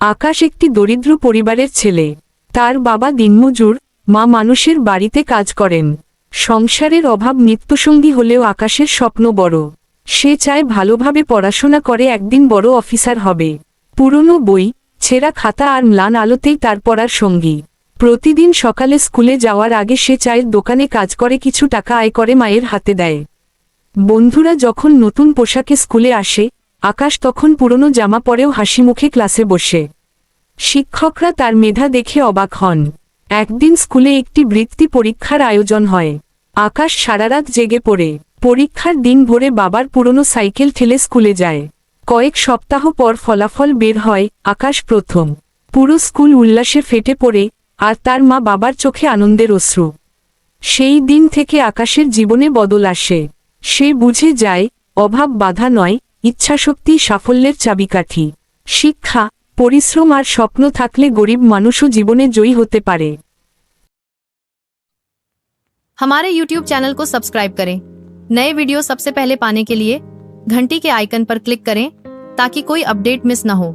আকাশ একটি দরিদ্র পরিবারের ছেলে। তার বাবা দিনমজুর, মা মানুষের বাড়িতে কাজ করেন। সংসারের অভাব নিত্যসঙ্গী হলেও আকাশের স্বপ্ন বড়। সে চায় ভালোভাবে পড়াশোনা করে একদিন বড় অফিসার হবে। পুরনো বই, ছেঁড়া খাতা আর ম্লান আলোতেই তার পড়ার সঙ্গী। প্রতিদিন সকালে স্কুলে যাওয়ার আগে সে চায়ের দোকানে কাজ করে কিছু টাকা আয় করে মায়ের হাতে দেয়। বন্ধুরা যখন নতুন পোশাকে স্কুলে আসে, আকাশ তখন পুরনো জামা পরেও হাসিমুখে ক্লাসে বসে। শিক্ষকরা তার মেধা দেখে অবাক হন। একদিন স্কুলে একটি বৃত্তি পরীক্ষার আয়োজন হয়। আকাশ সারারাত জেগে পড়ে পরীক্ষার দিন ভোরে বাবার পুরনো সাইকেল ঠেলে স্কুলে যায়। কয়েক সপ্তাহ পর ফলাফল বের হয়, আকাশ প্রথম। পুরো স্কুল উল্লাসে ফেটে পড়ে, আর তার মা বাবার চোখে আনন্দের অশ্রু। সেই দিন থেকে আকাশের জীবনে বদল আসে। সে বুঝে যায়, অভাব বাধা নয়, ইচ্ছাশক্তি সাফল্যের চাবিকাঠি। শিক্ষা, পরিশ্রম আর স্বপ্ন থাকলে গরিব মানুষও জীবনে জয়ী হতে পারে। हमारे YouTube चैनल को सब्सक्राइब करें। नए वीडियो सबसे पहले पाने के लिए घंटी के आइकन पर क्लिक करें ताकि कोई अपडेट मिस न हो।